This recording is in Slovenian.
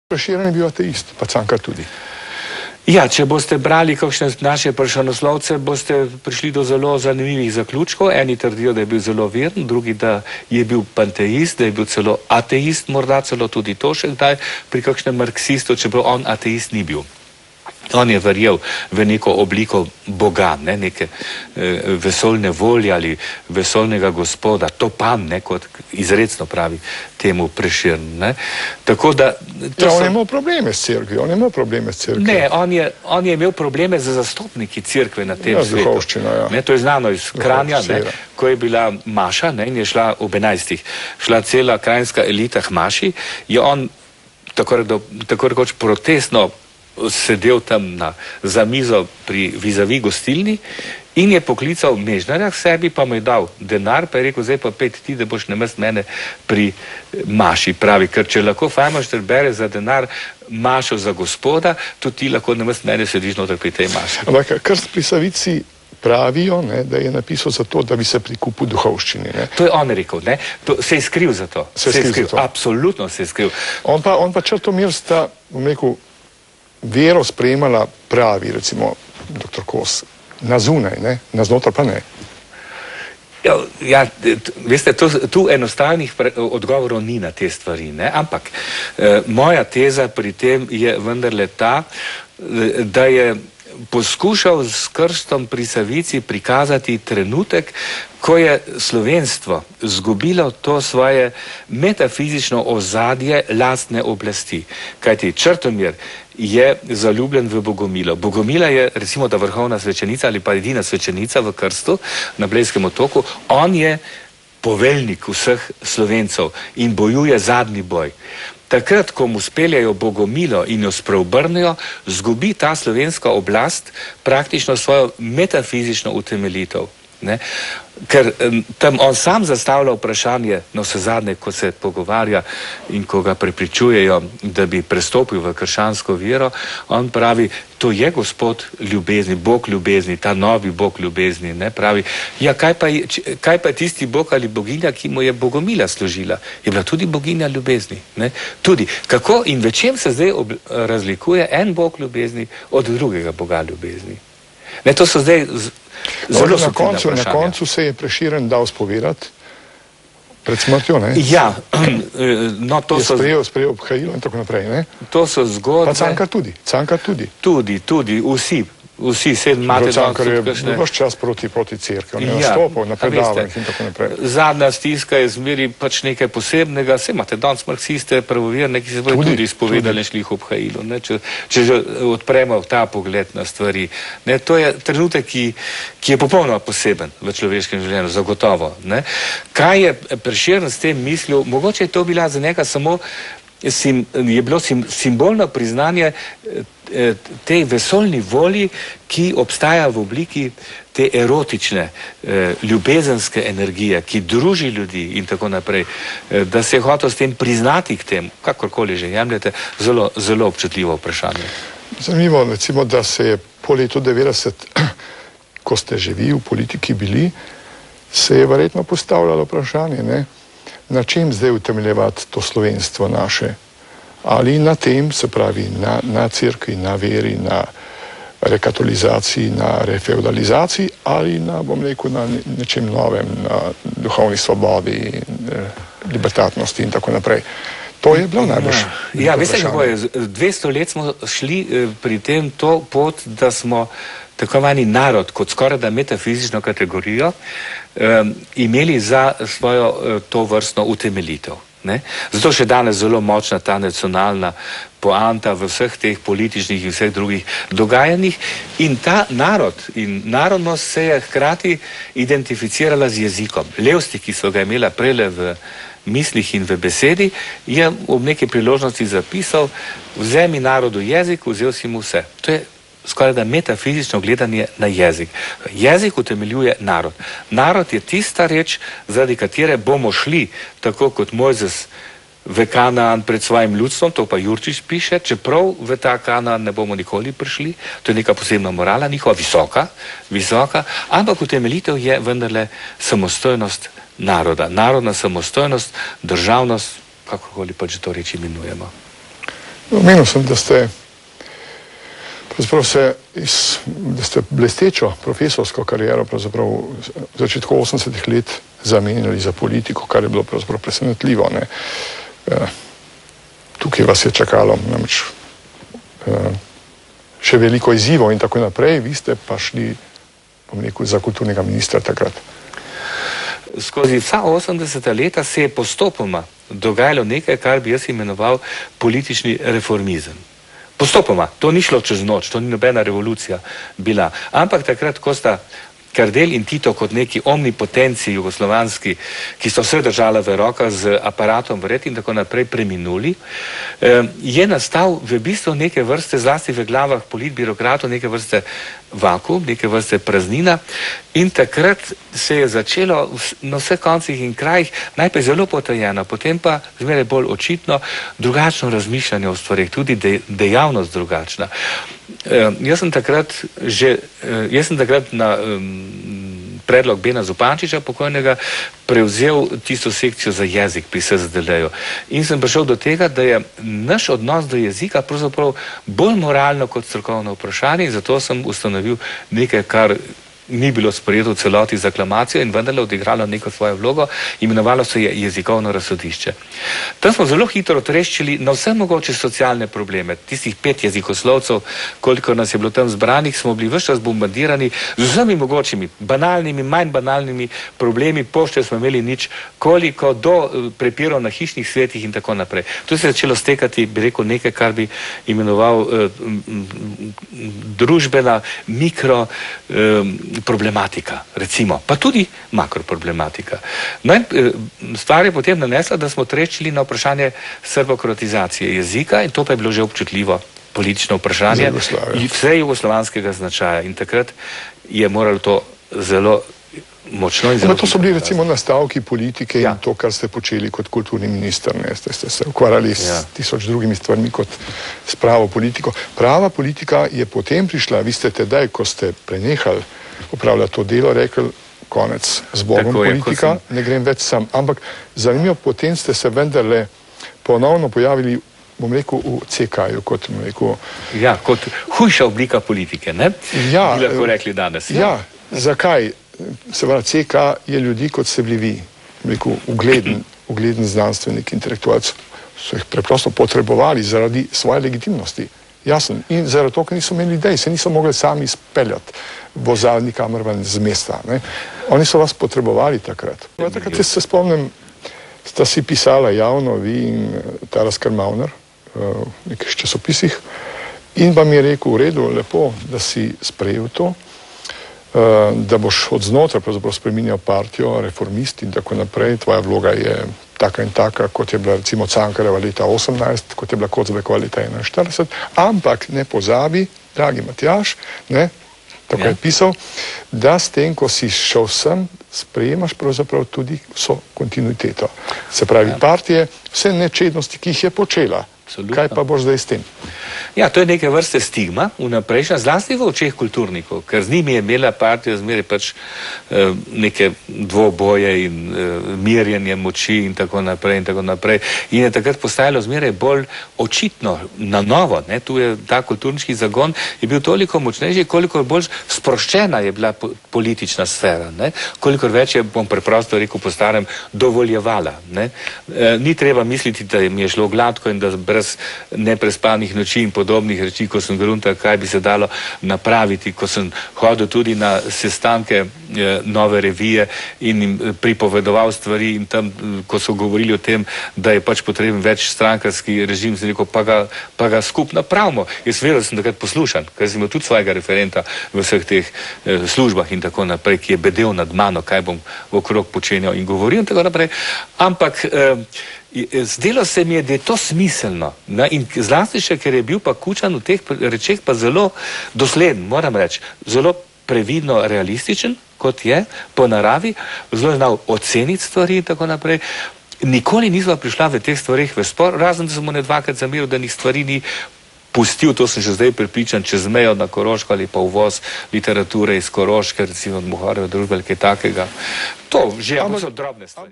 Prešeren je bil ateist, pa Cankar tudi. Ja, če boste brali kakšne naše pršanoslovce, boste prišli do zelo zanimivih zaključkov. Eni trdijo, da je bil zelo veren, drugi, da je bil panteist, da je bil celo ateist, morda celo tudi to še kdaj pri kakšnem marksistu, čeprav on ateist ni bil. On je verjel v neko obliko Boga, neke vesoljne volje ali vesoljnega gospoda, to pan, kot izrecno pravi temu Prešern. Tako da... Ja, on je imel probleme s cerkvijo, Ne, on je imel probleme z zastopniki cerkve na tem svetu. Ja, duhovščina, ja. To je znano iz Kranja, ko je bila maša in je šla ob 11. šla cela kranjska elita k maši, je on tako rekoč protestno sedel tam za mizo pri vizavi gostilni in je poklical mežnarja k sebi, pa mu je dal denar, pa je rekel, zdaj pa pet ti, da boš namest mene pri maši, pravi, ker če lahko Fajmašter bere za denar mašo za gospoda, tudi ti lahko namest mene sediš noter pri tej maši. Ampak krst pri Savici pravijo, da je napisal za to, da bi se prikupil duhovščini. To je on rekel, se je skril za to. Absolutno se je skril. On pa Črtomir sta, bom rekel, vero sprejemala pravi, recimo, dr. Kos, na zunaj, na znotraj pa ne. Ja, veste, tu enostavnih odgovorov ni na te stvari, ampak moja teza pri tem je vendarle ta, da je poskušal s krstom pri Savici prikazati trenutek, ko je slovenstvo zgubilo to svoje metafizično ozadje lastne oblasti. Kajti Črtomir je zaljubljen v Bogomilo. Bogomila je recimo da vrhovna svečenica ali pa edina svečenica v krstu na Blejskem otoku. On je poveljnik vseh Slovencev in bojuje zadnji boj. Takrat, ko mu speljajo Bogomilo in jo spreobrnejo, zgubi ta slovenska oblast praktično svojo metafizično utemeljitev. Ker tam on sam zastavlja vprašanje, no vse zadnje, ko se pogovarja in ko ga prepričujejo, da bi prestopil v krščansko vero, on pravi, to je Gospod ljubezni, Bog ljubezni, ta novi Bog ljubezni, pravi, ja, kaj pa tisti Bog ali boginja, ki mu je Bogomila služila, je bila tudi boginja ljubezni, tudi, kako in v čem se zdaj razlikuje en Bog ljubezni od drugega Boga ljubezni. To so zdaj zelo subtilna vprašanja. Na koncu se je Prešeren dal spovedati pred smrtjo, Ja, no to so... Je sprejel obhajilo in tako naprej, To so zgodbe... Pa Cankar tudi. Tudi, vsi sedem imate... Cankar je vaš čas proti cerkvi, on je nastopil na predavanjih in tako naprej. Zadnja stiska je zmeri pač nekaj posebnega, se imate danes marksiste, pravoverne, ki se bojo tudi izpovedali in šli v obhajilo, če že odpremo ta pogled na stvari. To je trenutek, ki je popolnoma poseben v človeškem življenju, zagotovo. Kaj je Prešeren s tem mislil? Mogoče je to bila za njega samo je bilo simbolno priznanje tej vesoljni volji, ki obstaja v obliki te erotične, ljubezenske energije, ki druži ljudi in tako naprej, da se je hotel s tem priznati k tem, kakorkoli že jemljete, zelo občutljivo vprašanje. Zanimivo, recimo, da se je po letu 90, ko ste že vi v politiki bili, se je verjetno postavljalo vprašanje, na čem zdaj utemeljevati to slovenstvo naše? Ali na tem, se pravi, na cerkvi, na veri, na rekatolizaciji, na refeudalizaciji, ali na, bom rekel, na nečem novem, na duhovni svobodi, libertatnosti in tako naprej. To je bilo najbolj vprašanje. Ja, veste, kako je, 200 let smo šli pri tem to pot, da smo tako imenovani narod, kot skoraj da metafizično kategorijo, imeli za svojo to vrstno utemeljitev. Zato še danes zelo močna ta nacionalna poanta v vseh teh političnih in vseh drugih dogajanjih. In ta narod in narodnost se je hkrati identificirala z jezikom. Levstik, ki so ga imela prele v mislih in v besedi, je ob neki priložnosti zapisal, vzemi narodu jezik, vzel si mu vse. To je skoraj da metafizično gledanje na jezik. Jezik utemeljuje narod. Narod je tista reč, zaradi katere bomo šli, tako kot Mojzes v Kanaan pred svojim ljudstvom, to pa Jurčič piše, čeprav v ta Kanaan ne bomo nikoli prišli, to je neka posebna morala, njihova visoka, ampak utemeljitev je vendarle samostojnost naroda. Narodna samostojnost, državnost, kakorkoli pač to reči imenujemo. Omenil sem, da ste blestečo profesorsko kariero pravzaprav v začetku 80-ih let zamenjali za politiko, kar je bilo pravzaprav presenetljivo. Tukaj vas je čakalo namreč še veliko izzivov in tako naprej, vi ste pa šli, bom rekel, za kulturnega ministra takrat. Skozi vsa 80. leta se je postopoma dogajalo nekaj, kar bi jaz imenoval politični reformizem. Postopoma, to ni šlo čez noč, to ni nobena revolucija bila, ampak takrat, ko sta Kardelj in Tito kot neki omnipotenci jugoslovanski, ki so vse držala v rokah z aparatom vred in tako naprej preminuli, je nastal v bistvu neke vrste, zlasti v glavah politbirokratov, neke vrste vakuum, neke vrste praznina in takrat se je začelo na vseh koncih in krajih najprej zelo potajeno, potem pa zmeraj bolj očitno drugačno razmišljanje o stvarih, tudi dejavnost drugačna. Jaz sem takrat na predlog Bena Zupančiča pokojnega prevzel tisto sekcijo za jezik pri SZDL-ju in sem prišel do tega, da je naš odnos do jezika pravzaprav bolj moralno kot strokovno vprašanje in zato sem ustanovil nekaj, kar ni bilo sprejeto v celoti z aklamacijo in vendarle odigralo neko svojo vlogo, imenovalo se je jezikovno razsodišče. Tam smo zelo hitro treščili na vse mogoče socialne probleme. Tistih 5 jezikoslovcev, koliko nas je bilo tam zbranih, smo bili ves čas bombardirani z vsemi mogočimi, banalnimi, manj banalnimi problemi, pošte smo imeli nič, koliko do prepirov na hišnih svetih in tako naprej. Tu se je začelo stekati, bi rekel, nekaj, kar bi imenoval družbena mikro problematika, recimo, pa tudi makroproblematika. No in stvar je potem nanesla, da smo treščili na vprašanje srbokrotizacije jezika in to pa je bilo že občutljivo politično vprašanje vse jugoslovanskega značaja in takrat je moralo to zelo močno in zelo... To so bili recimo nastavki politike in to, kar ste počeli kot kulturni minister, ste se ukvarjali s 1000 drugimi stvarmi kot s pravo politiko. Prava politika je potem prišla, vi ste tedaj, ko ste prenehali upravljati to delo, rekli, konec z Bogom politika, ne grem več sam. Ampak zanimivo, potem ste se vendarle ponovno pojavili, bom rekel, v CK-ju, kot bom rekel... Ja, kot hujša oblika politike, ne? Bi lahko rekli danes. Ja, zakaj? Seveda, CK je ljudi, kot ste bili vi, bom rekel, ugleden znanstvenik, intelektualc, so jih preprosto potrebovali zaradi svoje legitimnosti. Jasno. In zaradi to, ker niso imeli idej, se niso mogli sami izpeljati vozalni kamer ven z mesta. Oni so vas potrebovali takrat. Takrat se spomnim, sta si pisala javno, vi in Taras Karamanov v nekih časopisih in vam je rekel, v redu, lepo, da si sprejel to, da boš od znotraj pravzaprav spreminjal partijo, reformist in tako naprej. Tvoja vloga je taka in taka, kot je bila recimo Cankarjeva leta 18, kot je bila Kocbekova leta 41, ampak ne pozabi, dragi Matjaž, tako je pisal, da s tem, ko si šel sem, sprejemaš pravzaprav tudi vso kontinuiteto. Se pravi, partije, vse nečednosti, ki jih je počela. Kaj pa boš zdaj s tem? Ja, to je neke vrste stigma vnaprejšnja, zlasti v očeh kulturnikov, ker z njimi je imela partija zmeraj pač neke dvoboje in mirjenje moči in tako naprej in tako naprej. In je takrat postajalo zmeraj bolj očitno na novo. Tu je ta kulturniški zagon je bil toliko močnejši, koliko bolj sproščena je bila politična sfera. Koliko več je, bom preprosto rekel po starem, dovoljevala. Ni treba misliti, da mi je šlo gladko in da brez neprespanih noči in podobnih reči, ko sem gruntal, kaj bi se dalo napraviti, ko sem hodil tudi na sestanke Nove revije in jim pripovedoval stvari in tam, ko so govorili o tem, da je pač potreben več strankarski režim, sem rekel, pa ga skupno napravimo. Jaz vedel, da sem takrat poslušan, ker sem imel tudi svojega referenta v vseh teh službah in tako naprej, ki je bedel nad mano, kaj bom okrog počenjal in govoril in tako naprej. Ampak zdelo se mi je, da je to smiselno. In zlasti še, ker je bil pa Kučan v teh rečeh pa zelo dosleden, moram reči, zelo previdno realističen, kot je, po naravi, zelo znal oceniti stvari in tako naprej. Nikoli nisva prišla v teh stvarih v spor, razen da sem mu ne dvakrat zameril, da njih stvari ni pustil, to sem še zdaj prepričan, čez mejo na Koroško ali pa uvoz literature iz Koroške, recimo od Mohorjeve družbe ali kaj takega. To že so drobne stvari.